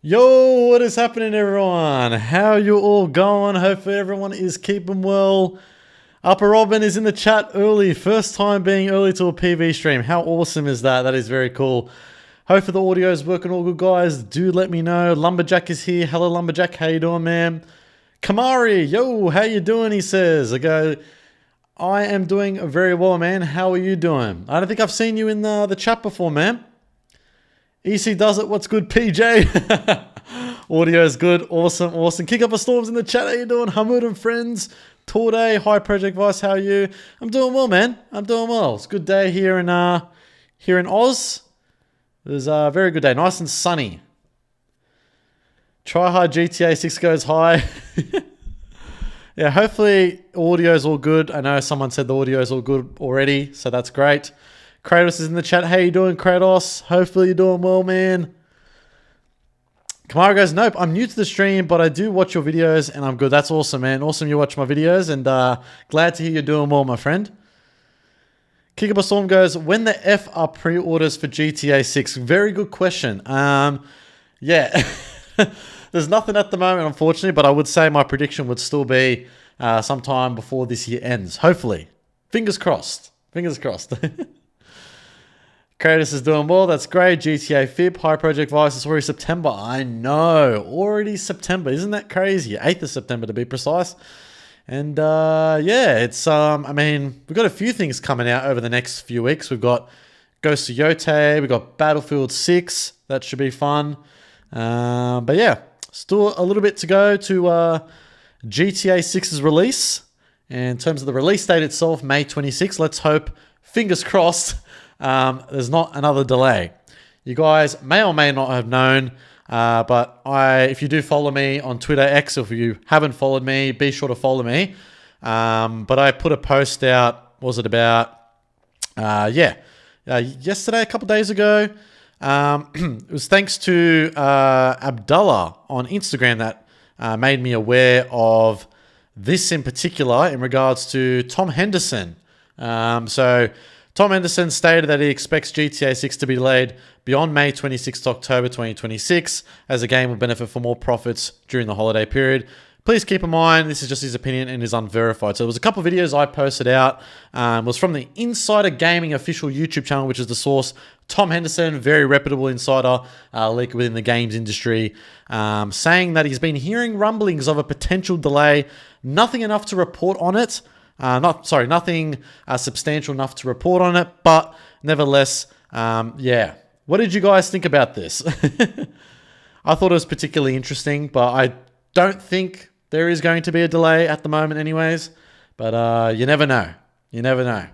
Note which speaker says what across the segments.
Speaker 1: Yo, what is happening, everyone? How you all going? Hopefully everyone is keeping well. Upper Robin is in the chat early. First time being early to a PV stream. How awesome is that? That is very cool. Hopefully the audio is working all good, guys. Do let me know. Lumberjack is here. Hello, Lumberjack. How you doing, man? Kamari, yo, how you doing? He says. I am doing very well, man. How are you doing? I don't think I've seen you in the chat before, man. EC does it. What's good, PJ? Audio is good. Awesome, awesome. Kick up a storms in the chat. How you doing? Hamud and friends. Torday. Hi, Project Vice. How are you? I'm doing well, man. I'm doing well. It's a good day here in Oz. It was a very good day. Nice and sunny. Try hard GTA 6 goes high. Yeah, hopefully audio is all good. I know someone said the audio is all good already, so that's great. Kratos is in the chat. How you doing, Kratos? Hopefully you're doing well, man. Kamara goes, nope, I'm new to the stream, but I do watch your videos and I'm good. That's awesome, man. Awesome you watch my videos and glad to hear you're doing well, my friend. Kickable Storm goes, when the F are pre-orders for GTA 6? Very good question. Yeah, there's nothing at the moment, unfortunately, but I would say my prediction would still be sometime before this year ends. Hopefully. Fingers crossed. Fingers crossed. Kratos is doing well. That's great. GTA FIP. Hi, Project Vice. It's already September. I know. Already September. Isn't that crazy? 8th of September to be precise. And yeah, it's, I mean, we've got a few things coming out over the next few weeks. We've got Ghost of Yotei. We've got Battlefield 6. That should be fun. But yeah, still a little bit to go to GTA 6's release. And in terms of the release date itself, May 26th, let's hope, fingers crossed, there's not another delay. You guys may or may not have known, but if you do follow me on Twitter X, or if you haven't followed me, be sure to follow me. But I put a post out, was it about, yesterday, a couple days ago. It was thanks to Abdullah on Instagram that made me aware of this in particular in regards to Tom Henderson. So Tom Henderson stated that he expects GTA 6 to be delayed beyond May 26 to October 2026, as the game will benefit from more profits during the holiday period. Please keep in mind, this is just his opinion and is unverified. So there was a couple of videos I posted out. Was from the Insider Gaming official YouTube channel, which is the source. Tom Henderson, very reputable insider, leaker within the games industry, saying that he's been hearing rumblings of a potential delay. Nothing enough to report on it. Nothing substantial enough to report on it, but nevertheless, yeah. What did you guys think about this? I thought it was particularly interesting, but I don't think there is going to be a delay at the moment anyways, but you never know. You never know.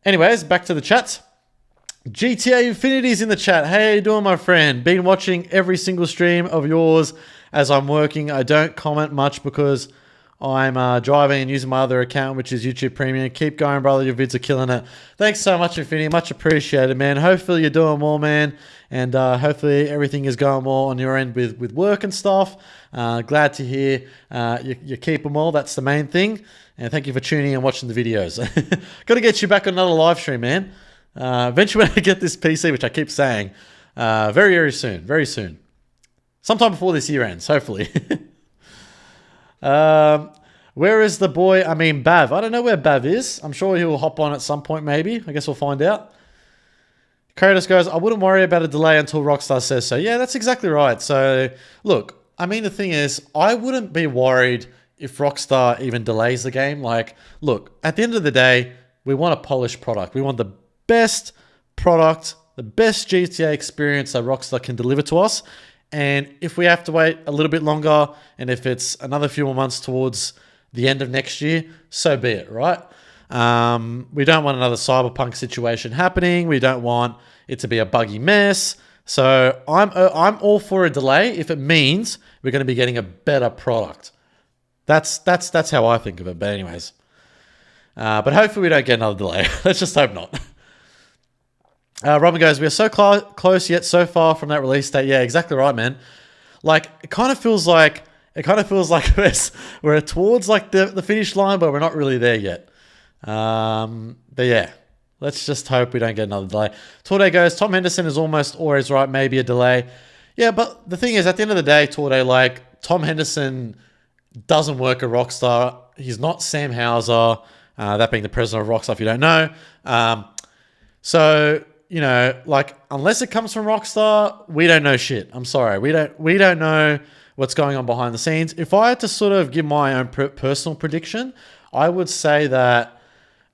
Speaker 1: Anyways, back to the chat. GTA Infinity's in the chat. Hey, how you doing, my friend? Been watching every single stream of yours as I'm working. I don't comment much because I'm driving and using my other account, which is YouTube Premium. Keep going, brother. Your vids are killing it. Thanks so much, Infinity. Much appreciated, man. Hopefully you're doing well, man. And hopefully everything is going well on your end with work and stuff. Glad to hear you're keeping well. That's the main thing. And thank you for tuning in and watching the videos. Got to get you back on another live stream, man. Eventually when I get this PC, which I keep saying, very, very soon. Very soon. Sometime before this year ends, hopefully. Where is the boy? I mean, Bav. I don't know where Bav is. I'm sure he will hop on at some point, maybe. I guess we'll find out. Kratos goes, I wouldn't worry about a delay until Rockstar says so. Yeah, that's exactly right. So, look, I mean, the thing is, I wouldn't be worried if Rockstar even delays the game. Like, look, at the end of the day, we want a polished product. We want the best product, the best GTA experience that Rockstar can deliver to us. And if we have to wait a little bit longer, and if it's another few more months towards the end of next year, so be it, right? We don't want another Cyberpunk situation happening. We don't want it to be a buggy mess. So I'm all for a delay if it means we're going to be getting a better product. That's how I think of it. But anyways, but hopefully we don't get another delay. Let's just hope not. Robin goes, we are so close yet so far from that release date. Yeah, exactly right, man. Like, it kind of feels like we're towards like the finish line, but we're not really there yet. But yeah, let's just hope we don't get another delay. Torday goes, Tom Henderson is almost always right, maybe a delay. Yeah, but the thing is, at the end of the day, Torday, like, Tom Henderson doesn't work at Rockstar. He's not Sam Houser, that being the president of Rockstar, if you don't know. So, you know, like, unless it comes from Rockstar, we don't know shit. I'm sorry. We don't know what's going on behind the scenes. If I had to sort of give my own personal prediction, I would say that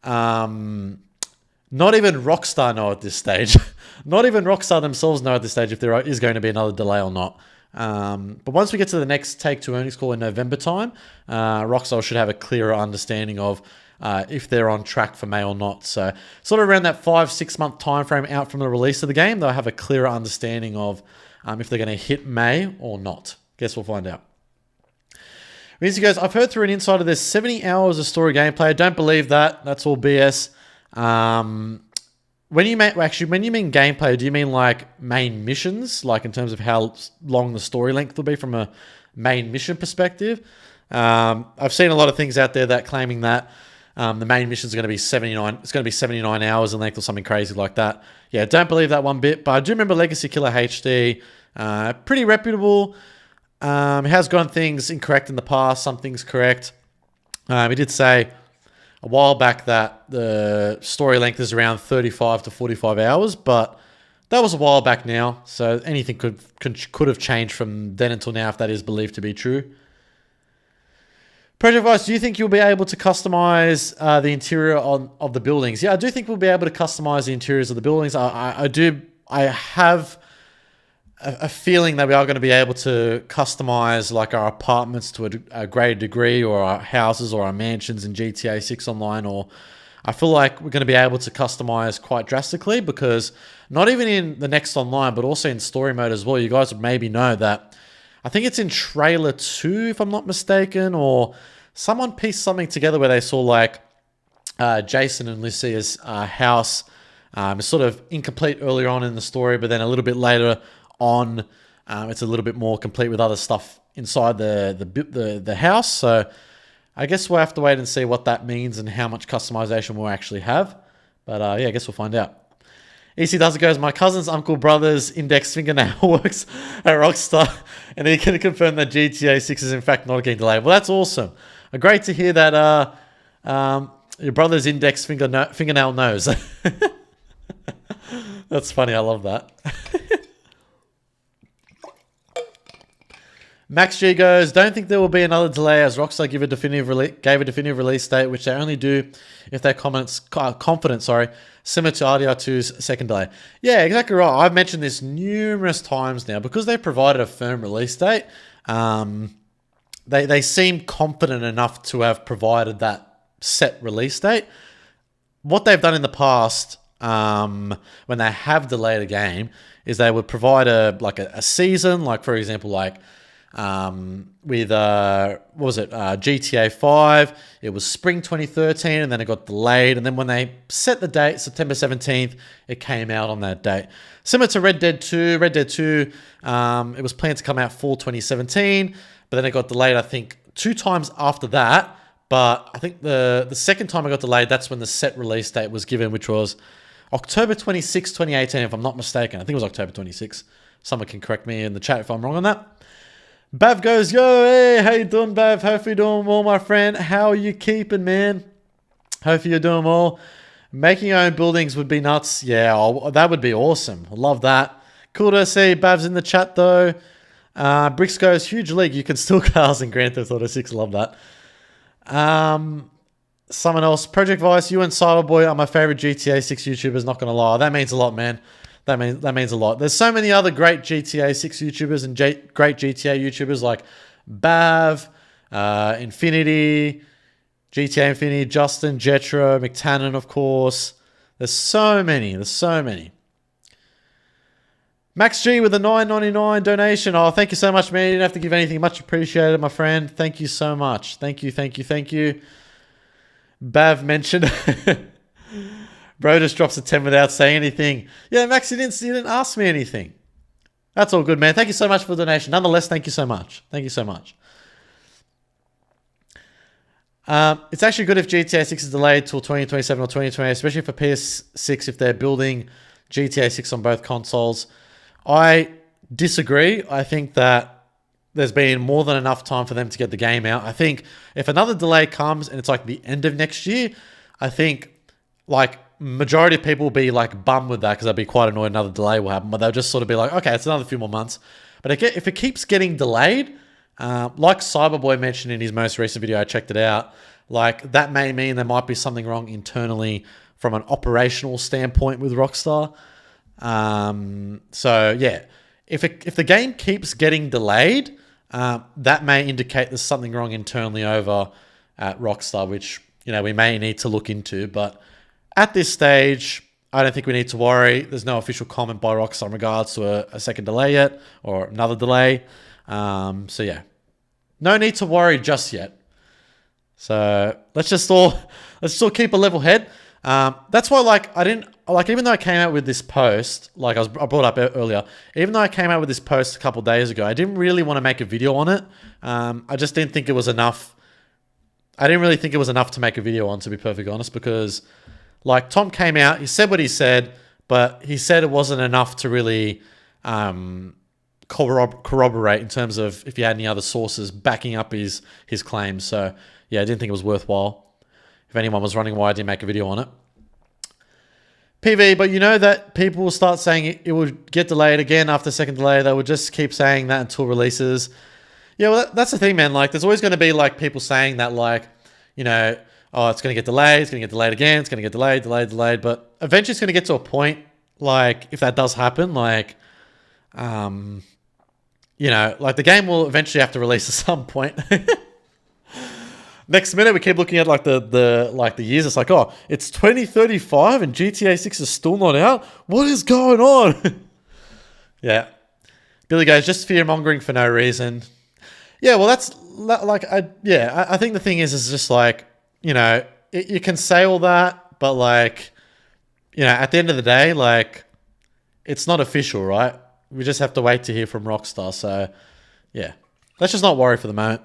Speaker 1: not even Rockstar know at this stage. Not even Rockstar themselves know at this stage if there is going to be another delay or not. But once we get to the next Take-Two earnings call in November time, Rockstar should have a clearer understanding of if they're on track for May or not. So sort of around that 5-6 month time frame out from the release of the game, they'll have a clearer understanding of if they're going to hit May or not. Guess we'll find out. Rizzy goes, I've heard through an insider there's 70 hours of story gameplay. I don't believe that. That's all BS. When you mean gameplay, do you mean like main missions, like in terms of how long the story length will be from a main mission perspective? I've seen a lot of things out there that claiming that the main mission is going to be 79. It's going to be 79 hours in length or something crazy like that. Yeah, don't believe that one bit. But I do remember Legacy Killer HD, pretty reputable. He has gotten things incorrect in the past. Some things correct. He did say a while back that the story length is around 35 to 45 hours, but that was a while back now, so anything could have changed from then until now if that is believed to be true. Project Vice, do you think you'll be able to customize the interior of the buildings? Yeah, I do think we'll be able to customize the interiors of the buildings. I have a feeling that we are going to be able to customize like our apartments to a greater degree, or our houses or our mansions in GTA 6 Online, or I feel like we're going to be able to customize quite drastically, because not even in the next online, but also in story mode as well. You guys would maybe know that I think it's in trailer 2, if I'm not mistaken, or someone pieced something together where they saw like Jason and Lucia's house is sort of incomplete earlier on in the story, but then a little bit later on, it's a little bit more complete with other stuff inside the house. So I guess we'll have to wait and see what that means and how much customization we'll actually have. But yeah, I guess we'll find out. EC does it goes, my cousin's uncle brother's index fingernail works at Rockstar, and he can confirm that GTA 6 is in fact not getting delayed. Well, that's awesome. Great to hear that your brother's index fingernail knows. That's funny. I love that. Max G goes, don't think there will be another delay as Rockstar gave a definitive release date, which they only do if they're confident, similar to RDR2's second delay. Yeah, exactly right. I've mentioned this numerous times now. Because they provided a firm release date, they seem confident enough to have provided that set release date. What they've done in the past, when they have delayed a game, is they would provide a season, like for example, like with what was it, GTA 5, it was spring 2013, and then it got delayed, and then when they set the date, September 17th, it came out on that date. Similar to Red Dead 2, it was planned to come out fall 2017, but then it got delayed, I think, 2 times after that. But I think the second time it got delayed, that's when the set release date was given, which was October 26, 2018, if I'm not mistaken. I think it was October 26. Someone can correct me in the chat if I'm wrong on that. Bav goes, yo, hey, how you doing, Bav? Hope you're doing well, my friend. How are you keeping, man? Hope you're doing well. Making your own buildings would be nuts. Yeah, that would be awesome. I love that. Cool to see Bav's in the chat, though. Bricks goes, huge league. You can steal cars in Grand Theft Auto 6. Love that. Someone else, Project Vice, you and Cyberboy are my favorite GTA 6 YouTubers, not going to lie. That means a lot, man. That means a lot. There's so many other great GTA 6 YouTubers and great GTA YouTubers like Bav, Infinity, GTA Infinity, Justin, Jetro, McTannen, of course. There's so many. Max G with a $9.99 donation. Oh, thank you so much, man. You didn't have to give anything. Much appreciated, my friend. Thank you so much. Thank you. Bav mentioned... Bro just drops a 10 without saying anything. Yeah, Max, you didn't ask me anything. That's all good, man. Thank you so much for the donation. Nonetheless, thank you so much. It's actually good if GTA 6 is delayed till 2027 or 2028, especially for PS6 if they're building GTA 6 on both consoles. I disagree. I think that there's been more than enough time for them to get the game out. I think if another delay comes and it's like the end of next year, I think like majority of people will be like bummed with that because they'll be quite annoyed another delay will happen, but they'll just sort of be like, okay, it's another few more months. But if it keeps getting delayed, like Cyberboy mentioned in his most recent video, I checked it out, like that may mean there might be something wrong internally from an operational standpoint with Rockstar. So yeah, if the game keeps getting delayed, that may indicate there's something wrong internally over at Rockstar, which, you know, we may need to look into. But at this stage, I don't think we need to worry. There's no official comment by Rockstar in regards to a second delay yet or another delay. So yeah, no need to worry just yet. So let's all keep a level head. That's why, like, I didn't like, even though I came out with this post, like I brought up earlier, even though I came out with this post a couple of days ago, I didn't really want to make a video on it. I just didn't think it was enough. I didn't really think it was enough to make a video on, to be perfectly honest, because like Tom came out, he said what he said, but he said it wasn't enough to really corroborate in terms of if he had any other sources backing up his claims. So yeah, I didn't think it was worthwhile. If anyone was wondering why I didn't make a video on it. PV, but you know that people will start saying it would get delayed again after the second delay. They would just keep saying that until releases. Yeah, well, that's the thing, man. Like, there's always going to be, like, people saying that, like, you know, oh, it's going to get delayed. It's going to get delayed again. It's going to get delayed. But eventually it's going to get to a point, like, if that does happen, like, you know, like, the game will eventually have to release at some point. Next minute, we keep looking at like the years. It's like, oh, it's 2035 and GTA 6 is still not out. What is going on? Yeah, Billy goes, just fear mongering for no reason. Yeah, well, that's like, I think the thing is just like, you know, you can say all that, but like, you know, at the end of the day, like, it's not official, right? We just have to wait to hear from Rockstar. So, yeah, let's just not worry for the moment.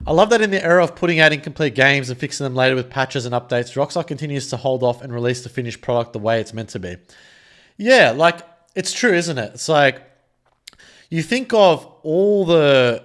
Speaker 1: I love that in the era of putting out incomplete games and fixing them later with patches and updates, Rockstar continues to hold off and release the finished product the way it's meant to be. Yeah, like, it's true, isn't it? It's like, you think of all the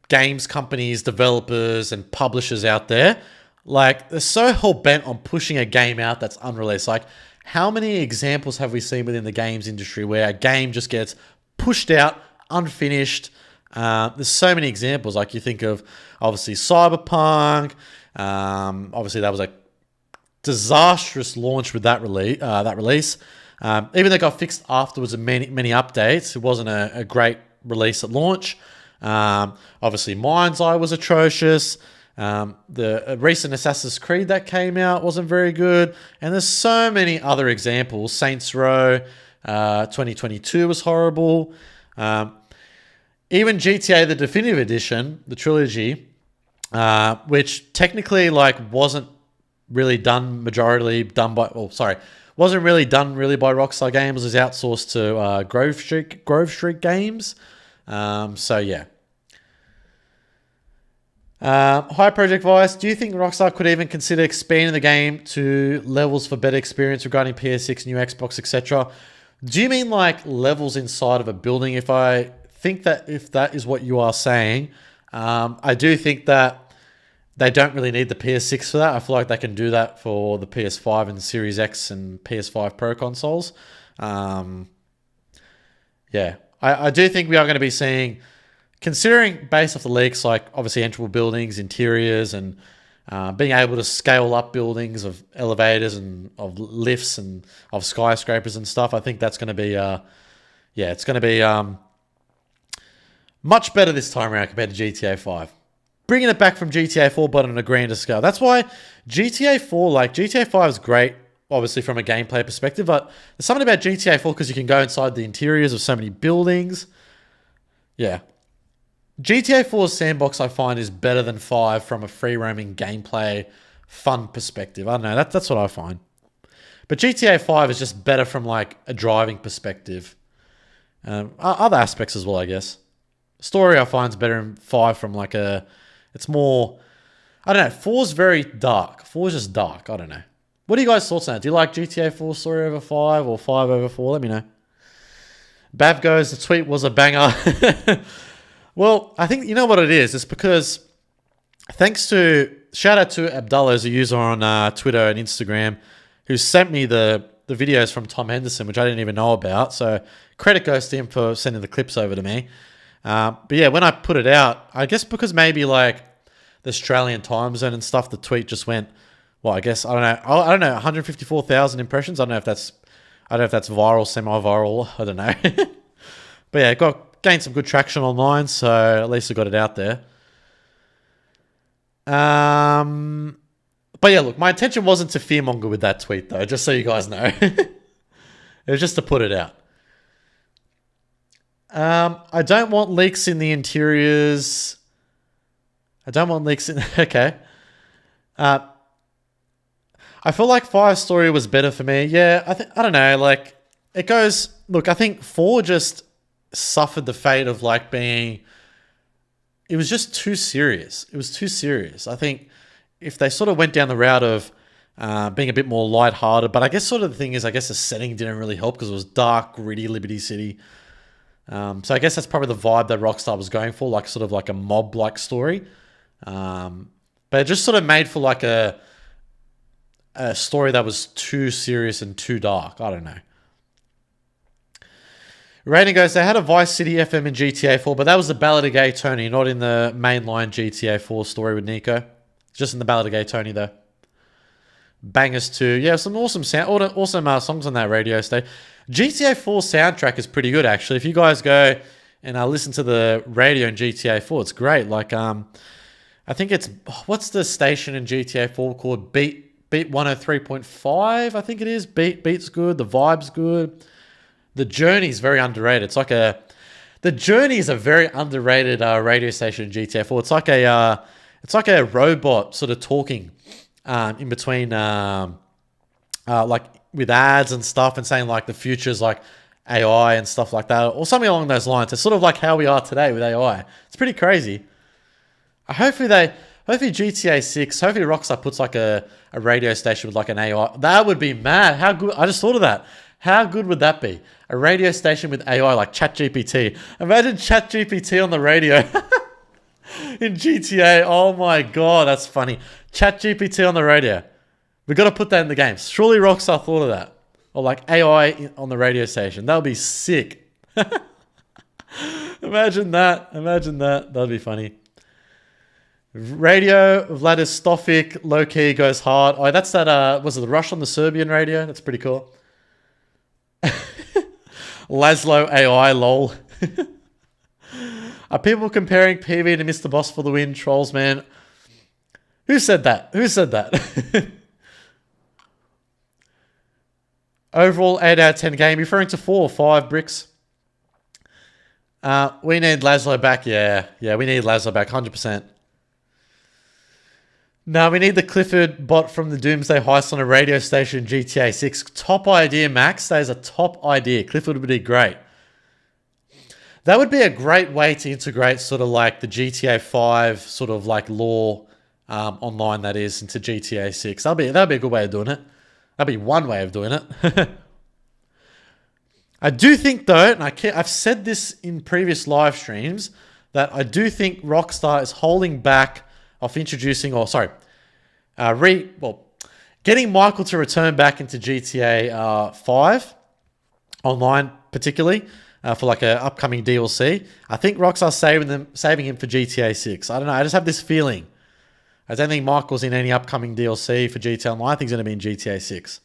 Speaker 1: games companies, developers, and publishers out there, like, they're so hell-bent on pushing a game out that's unreleased. Like, how many examples have we seen within the games industry where a game just gets pushed out, unfinished? There's so many examples. Like, you think of obviously Cyberpunk. Obviously that was a disastrous launch with that release. Even though it got fixed afterwards and many updates, it wasn't a great release at launch. Obviously Mind's Eye was atrocious. The recent Assassin's Creed that came out wasn't very good. And there's so many other examples. Saints Row 2022 was horrible. Even GTA, the Definitive Edition, the trilogy, which technically like wasn't really done wasn't really done by Rockstar Games. It was outsourced to Grove Street Games. So yeah. Hi Project Vice, do you think Rockstar could even consider expanding the game to levels for better experience regarding PS6, new Xbox, etc.? Do you mean like levels inside of a building? If that is what you are saying, I do think that they don't really need the PS6 for that. I feel like they can do that for the PS5 and Series X and PS5 Pro consoles. Yeah, I do think we are going to be seeing, considering based off the leaks, like obviously entrable buildings, interiors, and being able to scale up buildings of elevators and of lifts and of skyscrapers and stuff. I think that's going to be, it's going to be much better this time around compared to GTA 5. Bringing it back from GTA 4, but on a grander scale. That's why GTA 4, like GTA 5 is great, obviously from a gameplay perspective, but there's something about GTA 4 because you can go inside the interiors of so many buildings. Yeah. GTA 4's sandbox, I find, is better than 5 from a free-roaming gameplay, fun perspective. I don't know, that's what I find. But GTA 5 is just better from like a driving perspective. Other aspects as well, I guess. Story I find is better in 5 from like it's more, I don't know, 4's very dark. 4's just dark, I don't know. What are you guys' thoughts on that? Do you like GTA 4 story over 5 or 5 over 4? Let me know. Bav goes, the tweet was a banger. Well, I think, you know what it is? It's because shout out to Abdullah as a user on Twitter and Instagram who sent me the videos from Tom Henderson, which I didn't even know about. So credit goes to him for sending the clips over to me. But yeah, when I put it out, I guess because maybe like the Australian time zone and stuff, the tweet just went, well, I guess, I don't know, 154,000 impressions. I don't know if that's viral, semi-viral. I don't know. But yeah, gained some good traction online, so at least I got it out there. But yeah, look, my intention wasn't to fearmonger with that tweet, though, just so you guys know. It was just to put it out. I don't want leaks in the interiors. I don't want leaks in... Okay. I feel like 5 story was better for me. Yeah, I don't know, like, it goes... Look, I think 4 just suffered the fate of, like, being... It was just too serious. It was too serious. I think if they sort of went down the route of being a bit more lighthearted, but I guess sort of the thing is, I guess the setting didn't really help because it was dark, gritty Liberty City. So I guess that's probably the vibe that Rockstar was going for, like sort of like a mob-like story. But it just sort of made for like a story that was too serious and too dark. I don't know. Raiden goes, they had a Vice City FM in GTA 4, but that was the Ballad of Gay Tony, not in the mainline GTA 4 story with Nico. Just in the Ballad of Gay Tony, though. Bangers too. Yeah, some awesome songs on that radio station. GTA 4 soundtrack is pretty good, actually. If you guys go and listen to the radio in GTA 4, it's great. Like, I think it's... What's the station in GTA 4 called? Beat 103.5, I think it is. Beat's good. The vibe's good. The Journey's very underrated. It's like The Journey is a very underrated radio station in GTA 4. It's like a robot sort of talking in between, like with ads and stuff, and saying like the future's like AI and stuff like that, or something along those lines. It's sort of like how we are today with AI. It's pretty crazy. Hopefully GTA 6, hopefully Rockstar puts like a radio station with like an AI. That would be mad. How good. I just thought of that. How good would that be? A radio station with AI like ChatGPT. Imagine ChatGPT on the radio in GTA. Oh my God, that's funny. ChatGPT on the radio. We've got to put that in the game. Surely Rockstar thought of that. Or like AI on the radio station. That would be sick. Imagine that. That'd be funny. Radio, Vladistofik, low-key goes hard. Oh, that's that, was it the Rush on the Serbian radio? That's pretty cool. Laszlo AI, lol. Are people comparing PV to Mr. Boss for the win? Trolls, man. Who said that? Overall, 8 out of 10 game. Referring to 4 or 5 bricks. We need Laszlo back. Yeah, we need Laszlo back, 100%. No, we need the Clifford bot from the Doomsday Heist on a radio station in GTA 6. Top idea, Max. That is a top idea. Clifford would be great. That would be a great way to integrate sort of like the GTA 5 sort of like lore online, that is, into GTA 6. That'd be a good way of doing it. That'd be one way of doing it. I do think, though, and I've said this in previous live streams, that I do think Rockstar is holding back of introducing, getting Michael to return back into GTA 5 online, particularly for like an upcoming DLC. I think Rockstar's saving him for GTA 6. I don't know. I just have this feeling. I don't think Michael's in any upcoming DLC for GTA Online. I think he's going to be in GTA 6.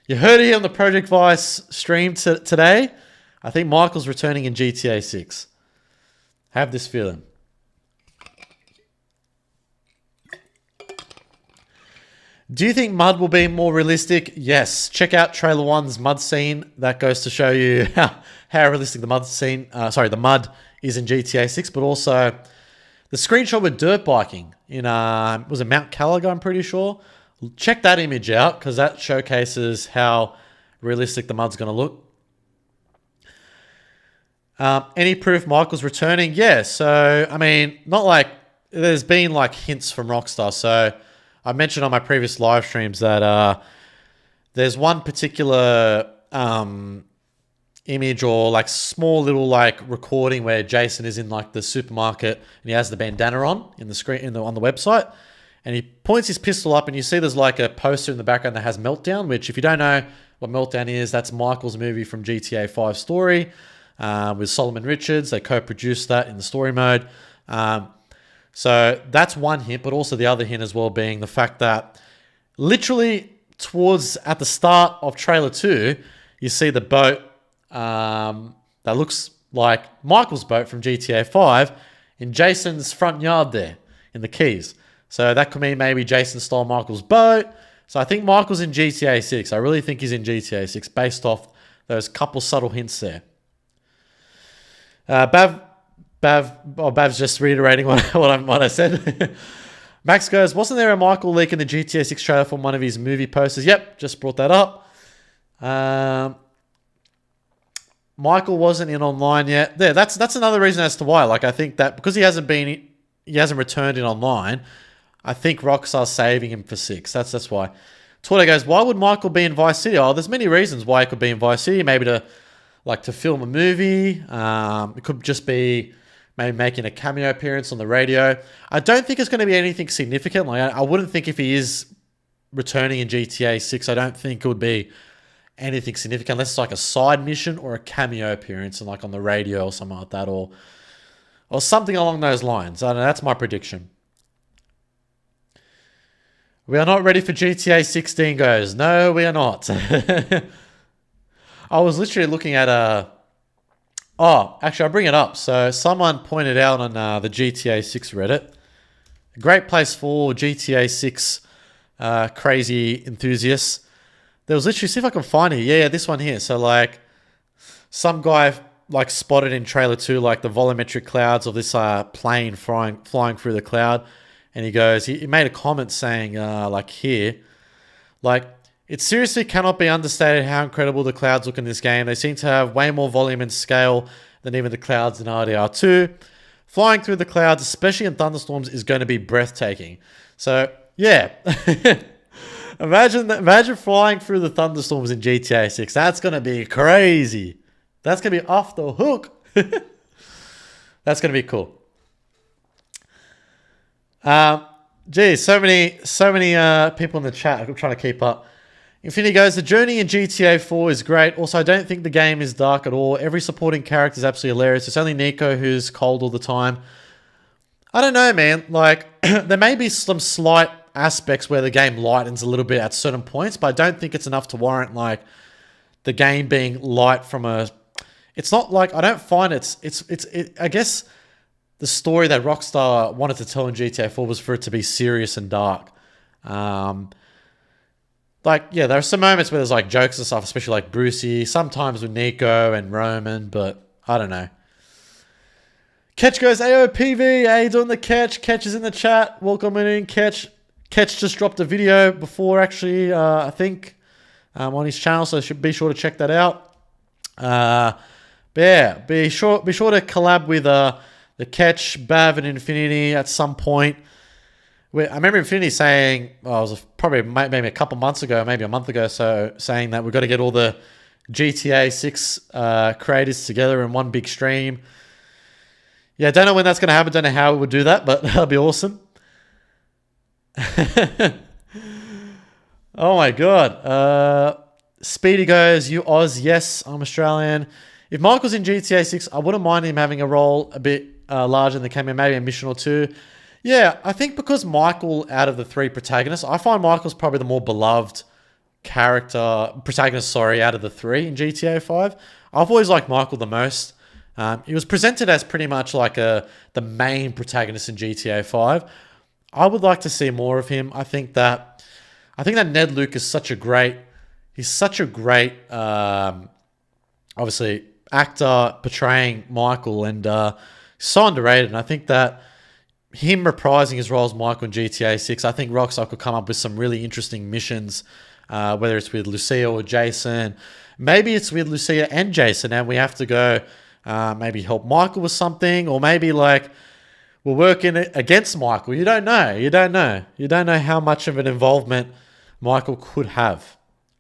Speaker 1: You heard it here on the Project Vice stream today. I think Michael's returning in GTA 6. Have this feeling. Do you think mud will be more realistic? Yes. Check out Trailer 1's mud scene. That goes to show you how realistic the mud scene, the mud is in GTA 6, but also the screenshot with dirt biking in, was it Mount Caliga, I'm pretty sure. Check that image out because that showcases how realistic the mud's going to look. Any proof Michael's returning? Yeah, so, I mean, not like, there's been like hints from Rockstar, so I mentioned on my previous live streams that there's one particular image or like small little like recording where Jason is in like the supermarket and he has the bandana on in the screen on the website, and he points his pistol up and you see there's like a poster in the background that has Meltdown, which if you don't know what Meltdown is, that's Michael's movie from GTA 5 Story with Solomon Richards. They co-produced that in the story mode. So that's one hint, but also the other hint as well being the fact that literally at the start of trailer 2, you see the boat that looks like Michael's boat from GTA 5 in Jason's front yard there in the Keys. So that could mean maybe Jason stole Michael's boat. So I think Michael's in GTA 6. I really think he's in GTA 6 based off those couple subtle hints there. Bav's just reiterating what I said. Max goes, wasn't there a Michael leak in the GTA 6 trailer from one of his movie posters? Yep, just brought that up. Michael wasn't in online yet. There, that's another reason as to why. Like, I think that because he hasn't returned in online, I think Rockstar's saving him for 6. That's why. Torto goes, why would Michael be in Vice City? Oh, there's many reasons why he could be in Vice City. Maybe to film a movie. It could just be maybe making a cameo appearance on the radio. I don't think it's going to be anything significant. Like, I wouldn't think if he is returning in GTA 6, I don't think it would be anything significant unless it's like a side mission or a cameo appearance and like on the radio or something like that, or something along those lines. I don't know, that's my prediction. We are not ready for GTA 16 goes. No, we are not. I was literally looking at actually I'll bring it up. So someone pointed out on the GTA 6 Reddit, a great place for GTA 6 crazy enthusiasts. There was literally, see if I can find it. Yeah, this one here. So like some guy like spotted in trailer 2 like the volumetric clouds of this plane flying through the cloud, and he goes, he made a comment saying like here, like, it seriously cannot be understated how incredible the clouds look in this game. They seem to have way more volume and scale than even the clouds in RDR2. Flying through the clouds, especially in thunderstorms, is going to be breathtaking. So yeah. Imagine flying through the thunderstorms in GTA 6. That's going to be crazy. That's going to be off the hook. That's going to be cool. Geez, so many people in the chat. I'm trying to keep up. Infinity goes, the journey in GTA 4 is great. Also, I don't think the game is dark at all. Every supporting character is absolutely hilarious. It's only Nico who's cold all the time. I don't know, man. Like, there may be some slight aspects where the game lightens a little bit at certain points, but I don't think it's enough to warrant like the game being light from a. It's not like, I don't find it's I guess the story that Rockstar wanted to tell in GTA 4 was for it to be serious and dark. Like, yeah, there are some moments where there's like jokes and stuff, especially like Brucey, sometimes with Nico and Roman, but I don't know. Ketch goes, AOPV, how you doing the Ketch? Ketch is in the chat. Welcome in, Ketch. Ketch just dropped a video before, actually, I think, on his channel, so be sure to check that out. But yeah, be sure to collab with the Ketch, Bav, and Infinity at some point. I remember Infinity saying, it was probably maybe a couple months ago, maybe a month ago, so saying that we've got to get all the GTA 6 creators together in one big stream. Yeah, don't know when that's going to happen, don't know how we would do that, but that'll be awesome. Oh my god. Speedy goes, you Oz, yes, I'm Australian. If Michael's in GTA 6, I wouldn't mind him having a role a bit larger than the cameo, maybe a mission or two. Yeah, I think because Michael, out of the 3 protagonists, I find Michael's probably the more beloved protagonist, out of the 3 in GTA 5. I've always liked Michael the most. He was presented as pretty much like the main protagonist in GTA 5. I would like to see more of him. I think that Ned Luke is such a great obviously actor portraying Michael, and so underrated. And I think that him reprising his role as Michael in GTA 6, I think Rockstar could come up with some really interesting missions, whether it's with Lucia or Jason. Maybe it's with Lucia and Jason, and we have to go maybe help Michael with something, or maybe like were working against Michael. You don't know. You don't know. You don't know how much of an involvement Michael could have.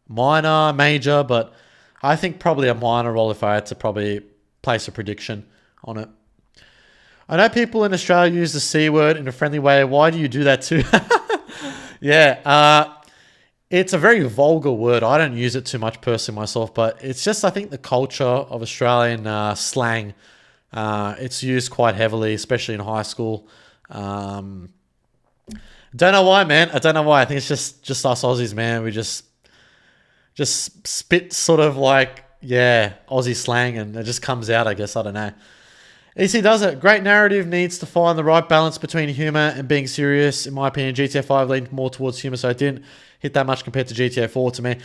Speaker 1: Minor, major, but I think probably a minor role if I had to probably place a prediction on it. I know people in Australia use the C word in a friendly way. Why do you do that too? Yeah, it's a very vulgar word. I don't use it too much personally myself, but it's just, I think, the culture of Australian slang. It's used quite heavily, especially in high school. Don't know why, man. I don't know why. I think it's just us Aussies, man. We just spit sort of like, yeah, Aussie slang, and it just comes out, I guess. I don't know. EC does it. Great narrative needs to find the right balance between humor and being serious. In my opinion, GTA 5 leaned more towards humor, so it didn't hit that much compared to GTA 4 to me.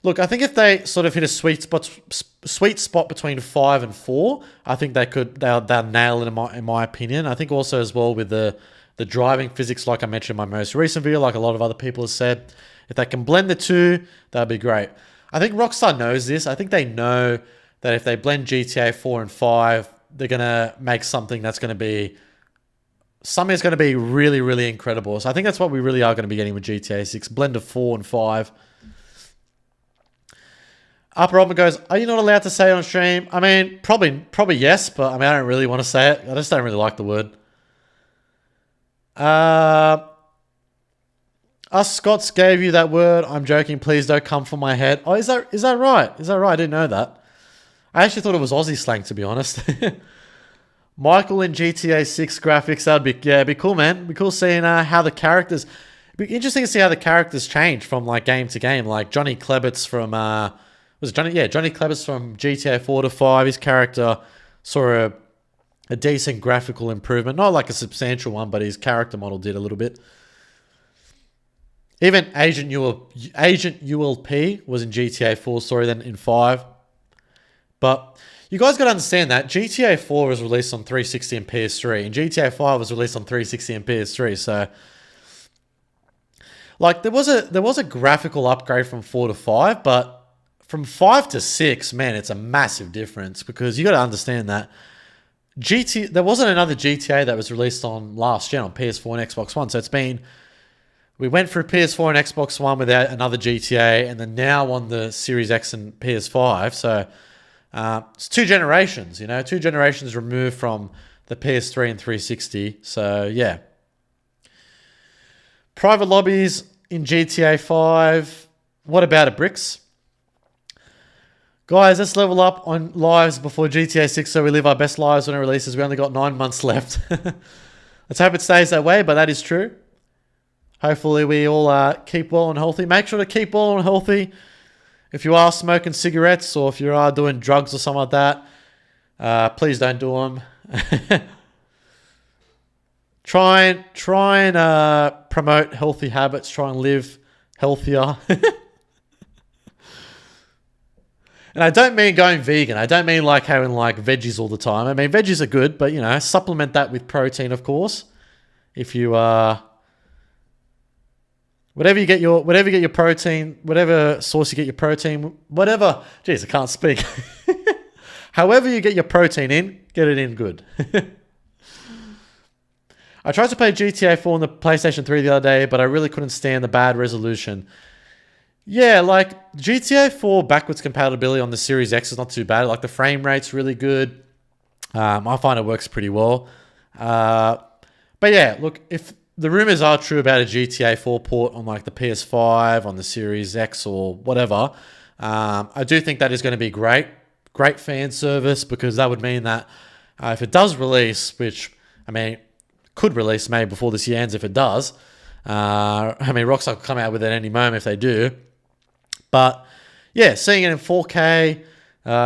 Speaker 1: Look, I think if they sort of hit a sweet spot between 5 and 4, I think they'll nail it in my opinion. I think also as well with the driving physics, like I mentioned in my most recent video, like a lot of other people have said, if they can blend the two, that'd be great. I think Rockstar knows this. I think they know that if they blend GTA 4 and 5, they're going to make something that's going to be really, really incredible. So I think that's what we really are going to be getting with GTA 6. Blend of 4 and 5. Upper Robin goes, are you not allowed to say it on stream? I mean, probably yes, but I mean, I don't really want to say it. I just don't really like the word. Us Scots gave you that word. I'm joking. Please don't come for my head. Oh, is that right? Is that right? I didn't know that. I actually thought it was Aussie slang, to be honest. Michael in GTA 6 graphics. It'd be cool, man. It'd be cool seeing how the characters. It'd be interesting to see how the characters change from like game to game. Like Johnny Klebitz from Johnny Klebitz from GTA 4 to 5. His character saw a decent graphical improvement, not like a substantial one, but his character model did a little bit. Even Agent ULP was in GTA 4 story, then in 5. But you guys got to understand that GTA 4 was released on 360 and PS3, and GTA 5 was released on 360 and PS3. So, like, there was a graphical upgrade from 4 to 5, but from 5 to 6, man, it's a massive difference because you got to understand that there wasn't another GTA that was released on last gen on PS4 and Xbox One. So we went through PS4 and Xbox One without another GTA, and then now on the Series X and PS5. So it's 2 generations, 2 generations removed from the PS3 and 360. So yeah. Private lobbies in GTA 5. What about it, Bricks? Guys, let's level up on lives before GTA 6 so we live our best lives when it releases. We only got 9 months left. Let's hope it stays that way, but that is true. Hopefully we all keep well and healthy. Make sure to keep well and healthy. If you are smoking cigarettes or if you are doing drugs or something like that, please don't do them. Try and promote healthy habits. Try and live healthier. And I don't mean going vegan. I don't mean like having like veggies all the time. I mean, veggies are good, but supplement that with protein, of course. If you whatever you get your protein, whatever source you get your protein, whatever. Jeez, I can't speak. However you get your protein in, get it in good. I tried to play GTA 4 on the PlayStation 3 the other day, but I really couldn't stand the bad resolution. Yeah, like GTA 4 backwards compatibility on the Series X is not too bad. Like the frame rate's really good. I find it works pretty well. But yeah, look, if the rumors are true about a GTA 4 port on like the PS5, on the Series X or whatever, I do think that is going to be great. Great fan service, because that would mean that if it does release, which, I mean, could release maybe before this year ends if it does. I mean, Rockstar could come out with it any moment if they do. But yeah, seeing it in 4K,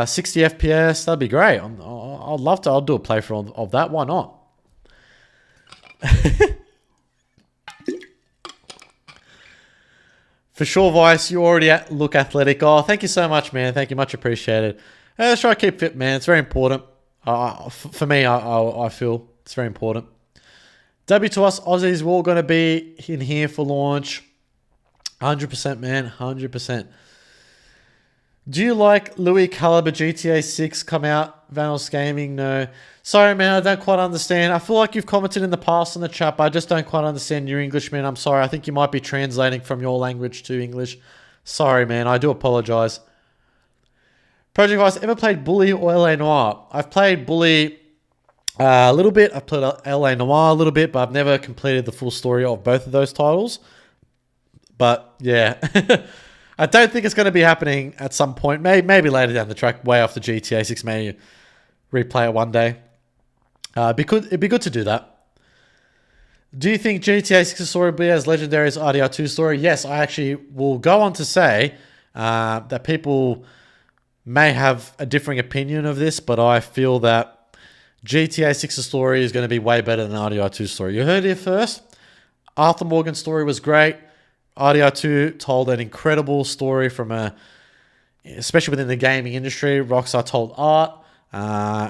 Speaker 1: 60 FPS, that'd be great. I'd love to. I'll do a playthrough of that. Why not? For sure, Vice, you already look athletic. Oh, thank you so much, man. Thank you. Much appreciated. Let's try to keep fit, man. It's very important. For me, I feel it's very important. W to us, Aussies, we're all going to be in here for launch. 100%, man. 100%. Do you like Louis Caliber GTA 6 come out? Vanos Gaming, no. Sorry, man, I don't quite understand. I feel like you've commented in the past on the chat, but I just don't quite understand your English, man. I'm sorry. I think you might be translating from your language to English. Sorry, man. I do apologize. Project Vice, ever played Bully or LA Noire? I've played Bully a little bit. I've played LA Noire a little bit, but I've never completed the full story of both of those titles. But, yeah. I don't think it's going to be happening at some point. Maybe later down the track, way off the GTA 6. Maybe replay it one day. It'd be good to do that. Do you think GTA 6's story will be as legendary as RDR2 story? Yes, I actually will go on to say that people may have a differing opinion of this, but I feel that GTA 6's story is going to be way better than RDR2's story. You heard it here first. Arthur Morgan's story was great. RDR2 told an incredible story especially within the gaming industry. Rockstar told art,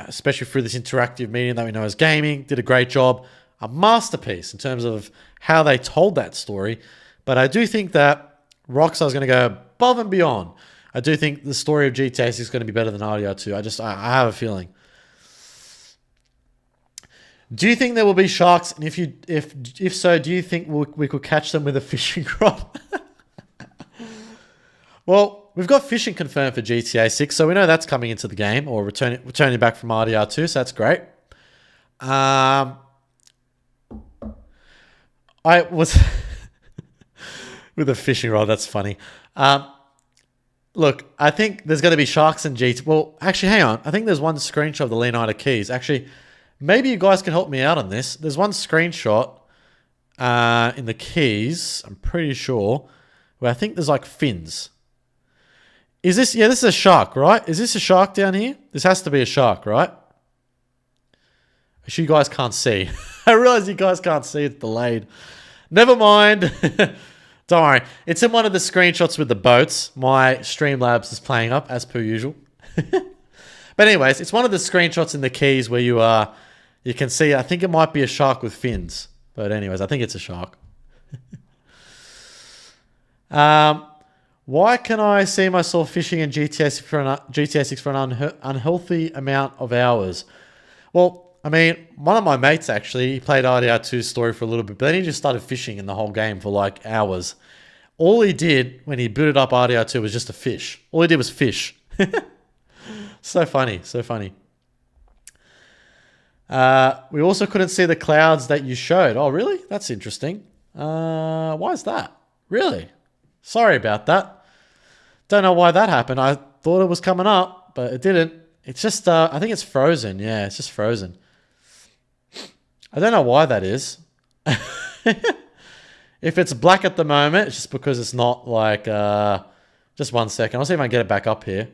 Speaker 1: especially through this interactive medium that we know as gaming. Did a great job. A masterpiece in terms of how they told that story. But I do think that Rockstar is going to go above and beyond. I do think the story of GTA 6 is going to be better than RDR2. I have a feeling. Do you think there will be sharks? And if so, do you think we could catch them with a fishing rod? Well, we've got fishing confirmed for GTA 6, so we know that's coming into the game, or returning back from RDR2, so that's great. I was with a fishing rod. That's funny. Look, I think there's going to be sharks in GTA. Well, actually, hang on. I think there's one screenshot of the Leonida Keys. Actually, maybe you guys can help me out on this. There's one screenshot in the Keys, I'm pretty sure, where I think there's like fins. Is this... Yeah, this is a shark, right? Is this a shark down here? This has to be a shark, right? Actually, you guys can't see. I realize you guys can't see. It's delayed. Never mind. Don't worry. It's in one of the screenshots with the boats. My Streamlabs is playing up, as per usual. But anyways, it's one of the screenshots in the Keys where you can see, I think it might be a shark with fins. But anyways, I think it's a shark. Why can I see myself fishing in GTA 6 for an unhealthy amount of hours? Well, I mean, one of my mates actually, he played RDR2's story for a little bit, but then he just started fishing in the whole game for like hours. All he did when he booted up RDR2 was just to fish. All he did was fish. So funny, so funny. We also couldn't see the clouds that you showed. Oh, really? That's interesting. Why is that? Really? Sorry about that. Don't know why that happened. I thought it was coming up, but it didn't. It's just, I think it's frozen. Yeah, it's just frozen. I don't know why that is. If it's black at the moment, it's just because it's not like... just one second. I'll see if I can get it back up here.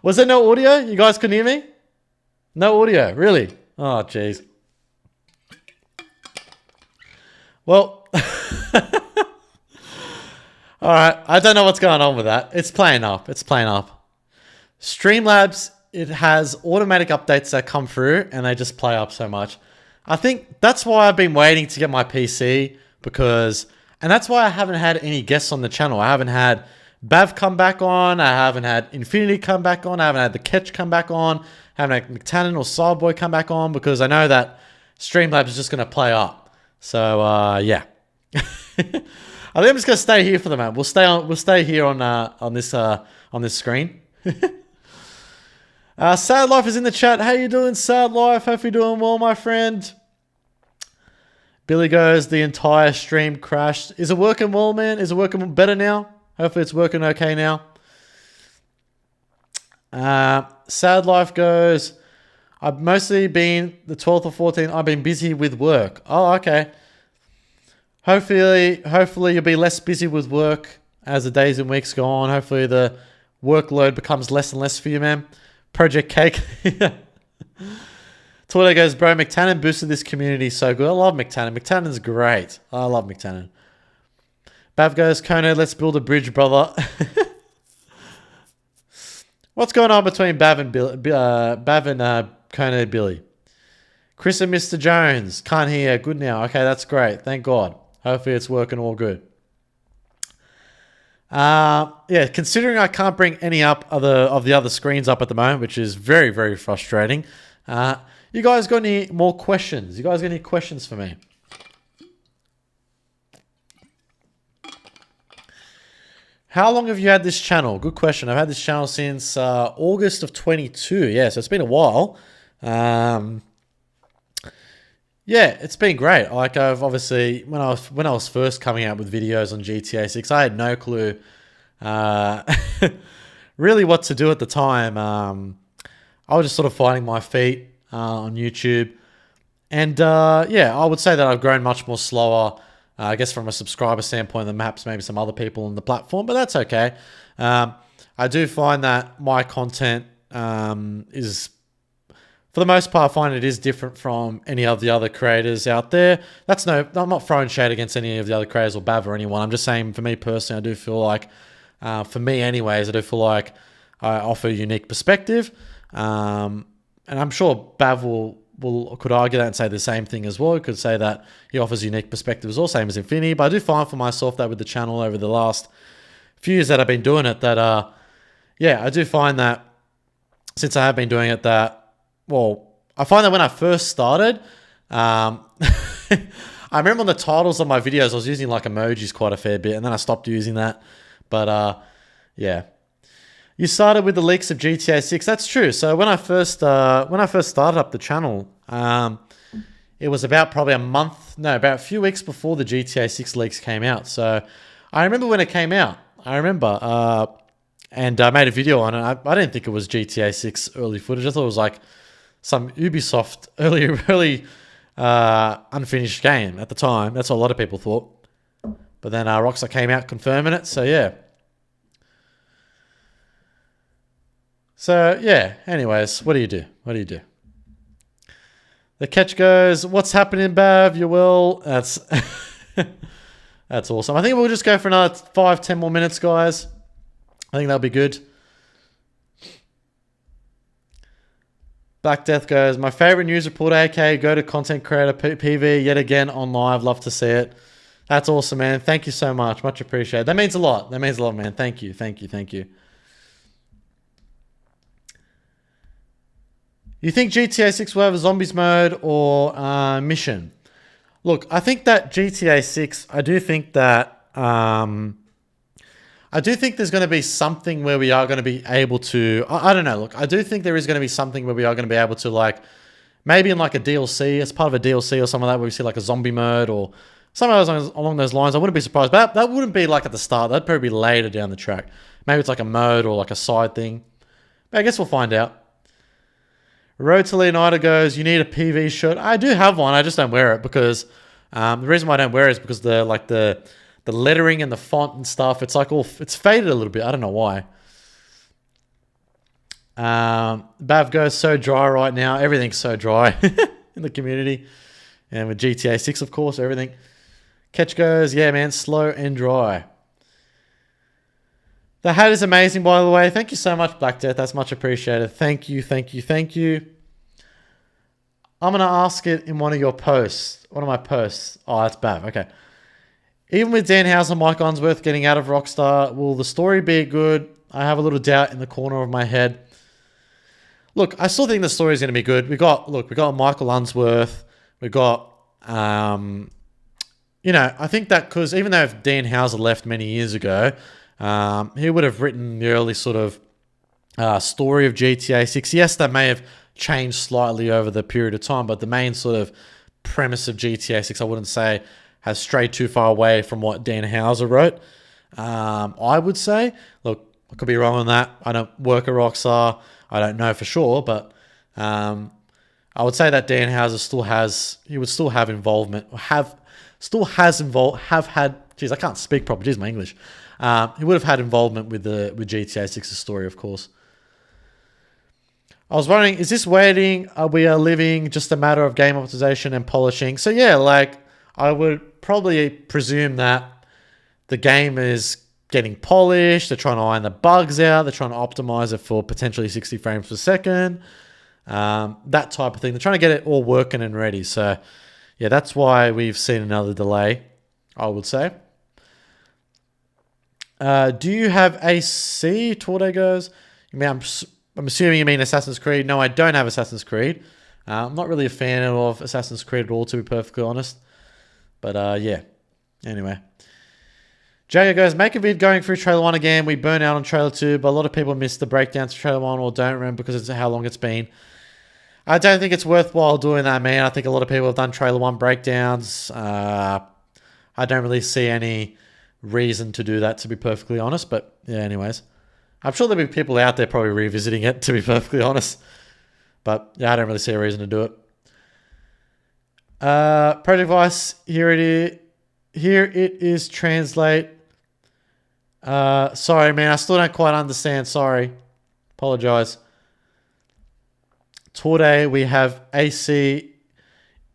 Speaker 1: Was there no audio? You guys couldn't hear me? No audio, really? Oh, jeez. Well, all right. I don't know what's going on with that. It's playing up. It's playing up. Streamlabs, it has automatic updates that come through and they just play up so much. I think that's why I've been waiting to get my PC and that's why I haven't had any guests on the channel. I haven't had Bav come back on. I haven't had Infinity come back on. I haven't had the Ketch come back on. I haven't had McTannon or Cyberboy come back on because I know that Streamlabs is just going to play up. So, yeah. I think I'm just gonna stay here for the moment. We'll stay here on this screen. Sad Life is in the chat. How you doing, Sad Life? Hope you're doing well, my friend. Billy goes, the entire stream crashed. Is it working well, man? Is it working better now? Hopefully it's working okay now. Sad Life goes, I've mostly been the 12th or 14th. I've been busy with work. Oh, okay. Hopefully you'll be less busy with work as the days and weeks go on. Hopefully the workload becomes less and less for you, man. Project Cake. Twitter goes, bro, McTannen boosted this community so good. I love McTannen. McTannen's great. I love McTannen. Bav goes, Kono, let's build a bridge, brother. What's going on between Bav and Kono Billy? Chris and Mr. Jones. Can't hear. Good now. Okay, that's great. Thank God. Hopefully it's working all good. Yeah, considering I can't bring any of the other screens up at the moment, which is very, very frustrating. You guys got any more questions? You guys got any questions for me? How long have you had this channel? Good question. I've had this channel since August of 22. Yeah, so it's been a while. Yeah, it's been great. Like I've obviously when I was first coming out with videos on GTA 6, I had no clue really what to do at the time. I was just sort of finding my feet on YouTube, and yeah, I would say that I've grown much more slower. I guess from a subscriber standpoint than perhaps maybe some other people on the platform, but that's okay. I do find that my content is, for the most part, I find it is different from any of the other creators out there. I'm not throwing shade against any of the other creators or Bav or anyone. I'm just saying, for me personally, I do feel like, for me anyways, I do feel like I offer a unique perspective. And I'm sure Bav could argue that and say the same thing as well. He could say that he offers unique perspectives, all same as Infinity. But I do find for myself that with the channel over the last few years that I've been doing it, that yeah, I do find that since I have been doing it, that well, I find that when I first started, I remember on the titles of my videos, I was using like emojis quite a fair bit, and then I stopped using that. But yeah. You started with the leaks of GTA 6. That's true. So when I first started up the channel, it was about probably about a few weeks before the GTA 6 leaks came out. So I remember when it came out. And I made a video on it. I didn't think it was GTA 6 early footage. I thought it was like some Ubisoft early unfinished game at the time. That's what a lot of people thought. But then Rockstar came out confirming it. So yeah. So, yeah, anyways, what do you do? What do you do? The catch goes, what's happening, Bav? You will. That's that's awesome. I think we'll just go for another 5-10 more minutes, guys. I think that'll be good. Black Death goes, my favorite news report, AK, go to content creator PV yet again on live. Love to see it. That's awesome, man. Thank you so much. Much appreciated. That means a lot. That means a lot, man. Thank you. Thank you. Thank you. You think GTA 6 will have a zombies mode or mission? Look, I think that GTA 6, I do think there's going to be something where we are going to be able to, I don't know, look, I do think there is going to be something where we are going to be able to, like, maybe in like a DLC, as part of a DLC or something like that, where we see like a zombie mode or something along those lines. I wouldn't be surprised, but that wouldn't be like at the start. That'd probably be later down the track. Maybe it's like a mode or like a side thing. But I guess we'll find out. Road to Leonardo goes, you need a PV shirt. I do have one. I just don't wear it because the reason why I don't wear it is because the lettering and the font and stuff, it's like it's faded a little bit. I don't know why. Bav goes, so dry right now. Everything's so dry in the community. And with GTA 6, of course, everything. Catch goes, yeah, man, slow and dry. The hat is amazing, by the way. Thank you so much, Black Death. That's much appreciated. Thank you, thank you, thank you. I'm going to ask it in one of your posts. One of my posts. Oh, that's bad. Okay. Even with Dan Houser and Mike Unsworth getting out of Rockstar, will the story be good? I have a little doubt in the corner of my head. Look, I still think the story is going to be good. We got Michael Unsworth. We got, you know, I think that because even though if Dan Houser left many years ago, he would have written the early sort of story of GTA 6. Yes, that may have changed slightly over the period of time, but the main sort of premise of GTA 6, I wouldn't say has strayed too far away from what Dan Houser wrote. I would say, look, I could be wrong on that. I don't work at Rockstar. I don't know for sure, but I would say that Dan Houser would still have involvement, have had, geez, I can't speak properly, geez, my English. He would have had involvement with GTA 6's story, of course. I was wondering, is this waiting? Are we living just a matter of game optimization and polishing? So yeah, like I would probably presume that the game is getting polished. They're trying to iron the bugs out. They're trying to optimize it for potentially 60 frames per second. That type of thing. They're trying to get it all working and ready. So yeah, that's why we've seen another delay, I would say. Do you have AC? Torday goes. I mean, I'm assuming you mean Assassin's Creed. No, I don't have Assassin's Creed. I'm not really a fan of Assassin's Creed at all, to be perfectly honest. But yeah. Anyway. Jagger goes, make a vid going through trailer 1 again. We burn out on trailer 2, but a lot of people miss the breakdowns to trailer 1 or don't remember because of how long it's been. I don't think it's worthwhile doing that, man. I think a lot of people have done trailer 1 breakdowns. I don't really see any reason to do that, to be perfectly honest. But yeah, anyways. I'm sure there'll be people out there probably revisiting it, to be perfectly honest. But yeah, I don't really see a reason to do it. Project Vice, here it is. Here it is, translate. Sorry, man, I still don't quite understand. Sorry. Apologize. Today we have AC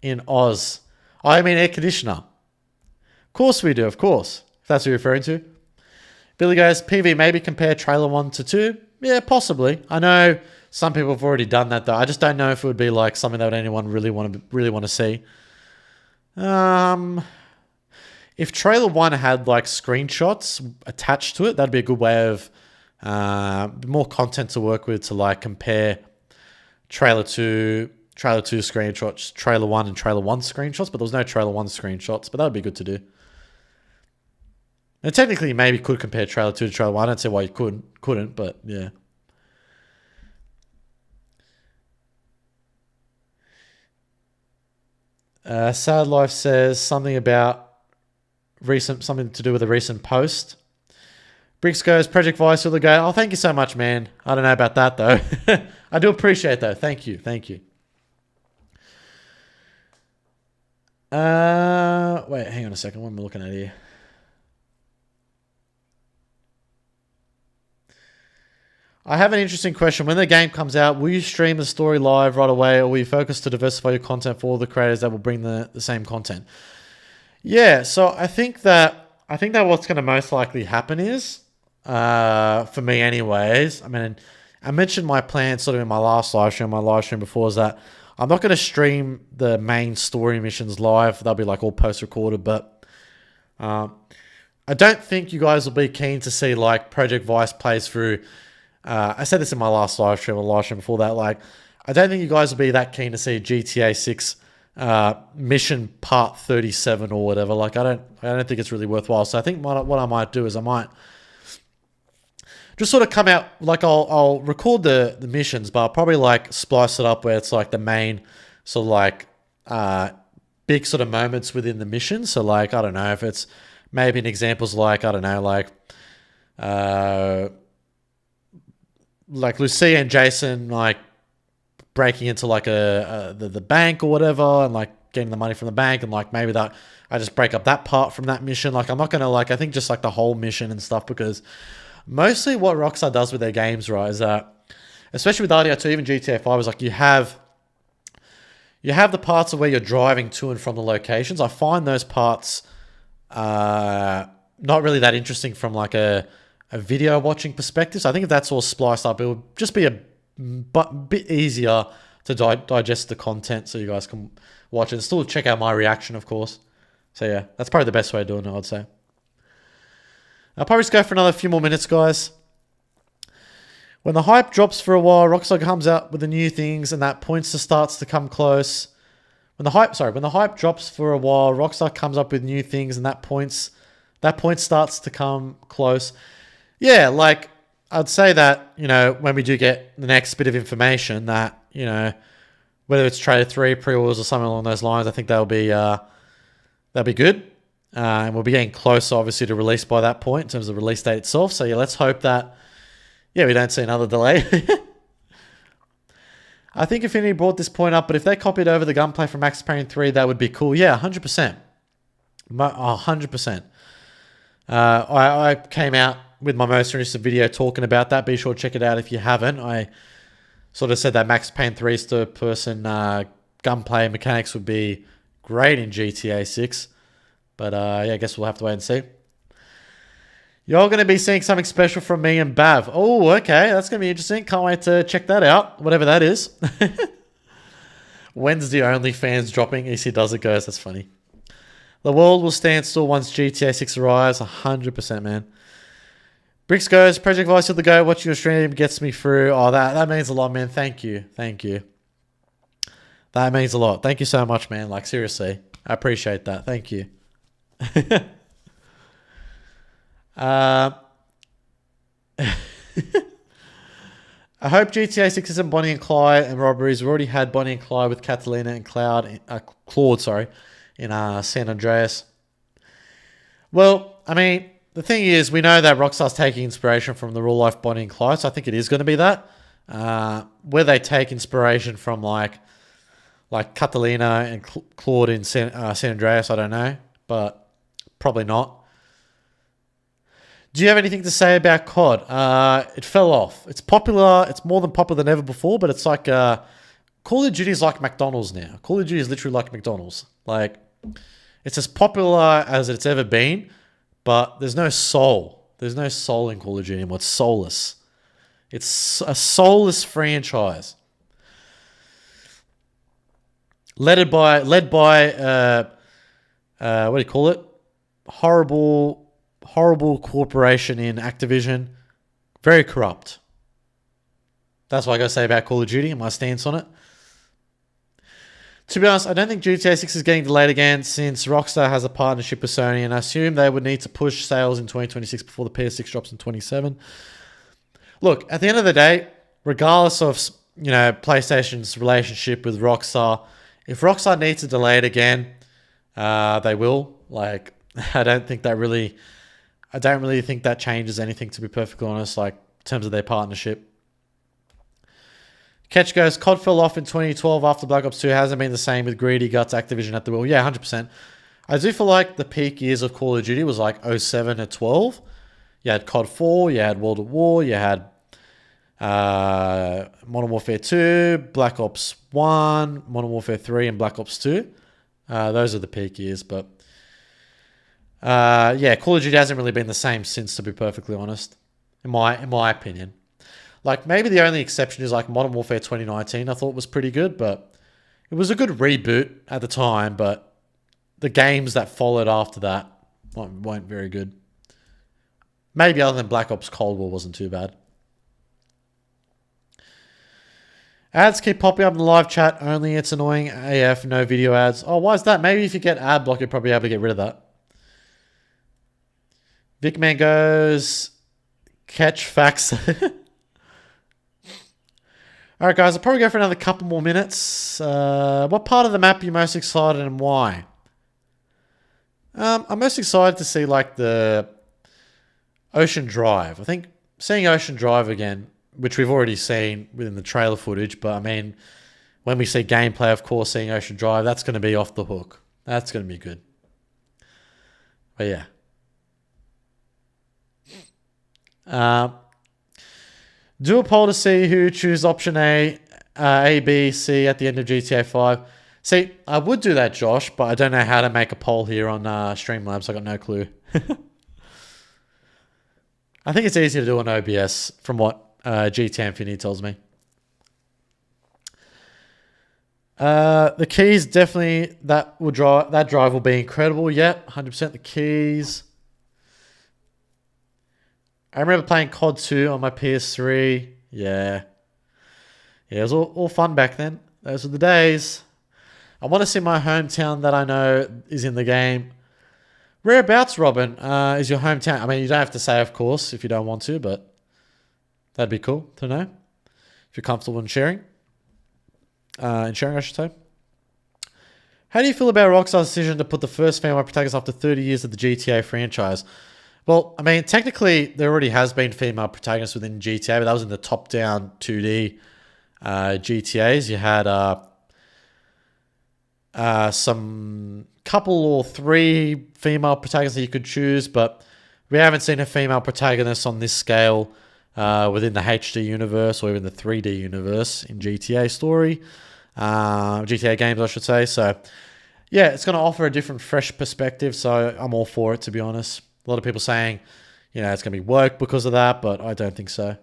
Speaker 1: in Oz. I mean air conditioner. Of course we do, of course. If that's what you're referring to. Billy goes, PV, maybe compare trailer 1 to 2? Yeah, possibly. I know some people have already done that, though. I just don't know if it would be like something that anyone really want to see. If trailer 1 had like screenshots attached to it, that'd be a good way of more content to work with to like compare trailer 2 screenshots, trailer 1 and trailer 1 screenshots, but there was no trailer 1 screenshots, but that would be good to do. And technically, you maybe could compare trailer 2 to trailer 1. I don't see why you couldn't, but yeah. Sad Life says something about something to do with a recent post. Bricks goes, Project Vice will go. Oh, thank you so much, man. I don't know about that, though. I do appreciate that. Thank you. Thank you. Wait, hang on a second. What am I looking at here? I have an interesting question. When the game comes out, will you stream the story live right away, or will you focus to diversify your content for all the creators that will bring the same content? Yeah, so I think that what's going to most likely happen is, for me anyways, I mean, I mentioned my plan sort of in my last live stream, before, is that I'm not going to stream the main story missions live. They'll be like all post-recorded, but I don't think you guys will be keen to see like Project Vice plays through. I said this in my last live stream or live stream before that. Like, I don't think you guys will be that keen to see GTA 6 mission part 37 or whatever. Like, I don't think it's really worthwhile. So I think what I might do is I might just sort of come out, like I'll record the missions, but I'll probably like splice it up where it's like the main sort of like big sort of moments within the mission. So like, I don't know if it's maybe an example's like, I don't know, like Lucia and Jason like breaking into like the bank or whatever, and like getting the money from the bank, and like maybe that I just break up that part from that mission. Like I'm not gonna like, I think just like the whole mission and stuff, because mostly what Rockstar does with their games, right, is that especially with RDR2, even GTA 5, is like you have the parts of where you're driving to and from the locations. I find those parts not really that interesting from like a video watching perspective. So I think if that's all spliced up, it would just be a bit easier to digest the content, so you guys can watch it and still check out my reaction, of course. So yeah, that's probably the best way of doing it, I'd say. I'll probably just go for another few more minutes, guys. When the hype drops for a while, Rockstar comes out with the new things, and that points to starts to come close. when the hype drops for a while, Rockstar comes up with new things, and that point starts to come close. Yeah, like I'd say that, you know, when we do get the next bit of information, that, you know, whether it's Trailer 3, pre-orders, or something along those lines, I think that'll be good. And we'll be getting closer, obviously, to release by that point in terms of the release date itself. So yeah, let's hope that, yeah, we don't see another delay. I think Infinity brought this point up, but if they copied over the gunplay from Max Payne 3, that would be cool. Yeah, 100%. 100%. I came out with my most recent video talking about that. Be sure to check it out if you haven't. I sort of said that Max Payne 3's third-person gunplay mechanics would be great in GTA 6. But yeah, I guess we'll have to wait and see. You're going to be seeing something special from me and Bav. Oh, okay. That's going to be interesting. Can't wait to check that out. Whatever that is. When's the OnlyFans dropping? EC does it, goes. That's funny. The world will stand still once GTA 6 arrives. 100%, man. Bricks goes. Project Vice to the go. Watching your stream gets me through. Oh, that means a lot, man. Thank you. Thank you. That means a lot. Thank you so much, man. Like, seriously. I appreciate that. Thank you. I hope GTA 6 isn't Bonnie and Clyde and robberies. We already had Bonnie and Clyde with Catalina and Claude in San Andreas. Well, I mean, the thing is, we know that Rockstar's taking inspiration from the real-life Bonnie and Clyde, so I think it is going to be that. Where they take inspiration from, like Catalina and Claude in San Andreas, I don't know, but probably not. Do you have anything to say about COD? It fell off. It's popular. It's more than popular than ever before, but it's like Call of Duty is like McDonald's now. Call of Duty is literally like McDonald's. Like, it's as popular as it's ever been, but there's no soul. There's no soul in Call of Duty anymore. It's soulless. It's a soulless franchise. Led by what do you call it? Horrible corporation in Activision. Very corrupt. That's what I got to say about Call of Duty and my stance on it. To be honest, I don't think GTA 6 is getting delayed again since Rockstar has a partnership with Sony, and I assume they would need to push sales in 2026 before the PS6 drops in 2027. Look, at the end of the day, regardless of, you know, PlayStation's relationship with Rockstar, if Rockstar needs to delay it again, they will. Like, I don't really think that changes anything, to be perfectly honest, like, in terms of their partnership. Catch goes, COD fell off in 2012 after Black Ops 2 hasn't been the same with greedy guts Activision at the wheel. Yeah, 100%. I do feel like the peak years of Call of Duty was like 07 to 12. You had COD 4, you had World at War, you had Modern Warfare 2, Black Ops 1, Modern Warfare 3, and Black Ops 2. Those are the peak years, but yeah, Call of Duty hasn't really been the same since, to be perfectly honest, in my opinion. Like, maybe the only exception is like Modern Warfare 2019. I thought was pretty good, but it was a good reboot at the time. But the games that followed after that weren't very good. Maybe other than Black Ops Cold War wasn't too bad. Ads keep popping up in the live chat only. It's annoying AF. No video ads. Oh, why is that? Maybe if you get ad block, you're probably able to get rid of that. Vicman goes, catch facts. All right, guys, I'll probably go for another couple more minutes. What part of the map are you most excited and why? I'm most excited to see, like, the Ocean Drive. I think seeing Ocean Drive again, which we've already seen within the trailer footage, but, I mean, when we see gameplay, of course, seeing Ocean Drive, that's going to be off the hook. That's going to be good. But, yeah. Do a poll to see who choose option A, B, C at the end of GTA 5. See, I would do that, Josh, but I don't know how to make a poll here on Streamlabs. I got no clue. I think it's easier to do on OBS from what GTA Infinity tells me. The keys, definitely, that drive will be incredible. Yep, 100% the keys. I remember playing COD 2 on my PS3. Yeah. Yeah, it was all fun back then. Those were the days. I want to see my hometown that I know is in the game. Whereabouts, Robin, is your hometown? I mean, you don't have to say, of course, if you don't want to, but that'd be cool to know if you're comfortable in sharing. I should say. How do you feel about Rockstar's decision to put the first female protagonist after 30 years of the GTA franchise? Well, I mean, technically, there already has been female protagonists within GTA, but that was in the top-down 2D GTAs. You had some couple or three female protagonists that you could choose, but we haven't seen a female protagonist on this scale within the HD universe or even the 3D universe in GTA story. GTA games, I should say. So, yeah, it's going to offer a different, fresh perspective, so I'm all for it, to be honest. A lot of people saying, it's going to be woke because of that, but I don't think so.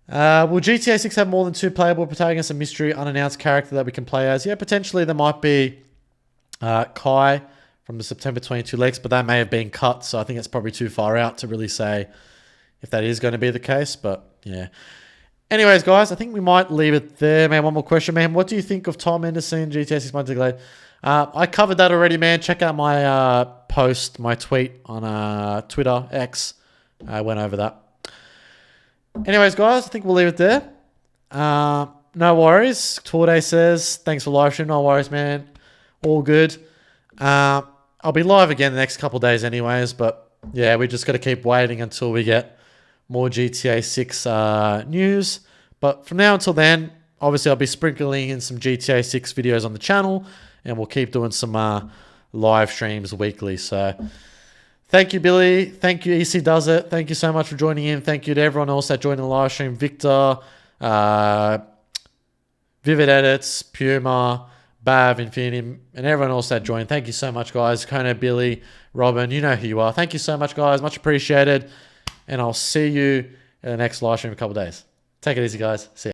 Speaker 1: Will GTA 6 have more than 2 playable protagonists, a mystery, unannounced character that we can play as? Yeah, potentially there might be Kai from the September 22 leaks, but that may have been cut, so I think it's probably too far out to really say if that is going to be the case, but yeah. Anyways, guys, I think we might leave it there, man. One more question, man. What do you think of Tom Anderson, GTA 6 months delayed? I covered that already, man. Check out my post, my tweet on Twitter, X. I went over that. Anyways, guys, I think we'll leave it there. No worries. Torday says, thanks for live stream. No worries, man. All good. I'll be live again the next couple of days anyways, but yeah, we just got to keep waiting until we get more GTA 6 news. But from now until then, obviously I'll be sprinkling in some GTA 6 videos on the channel, and we'll keep doing some live streams weekly. So thank you, Billy. Thank you, EC Does It. Thank you so much for joining in. Thank you to everyone else that joined the live stream. Victor, Vivid Edits, Puma, Bav, Infinity, and everyone else that joined. Thank you so much, guys. Kona, Billy, Robin, you know who you are. Thank you so much, guys. Much appreciated. And I'll see you in the next live stream in a couple of days. Take it easy, guys. See ya.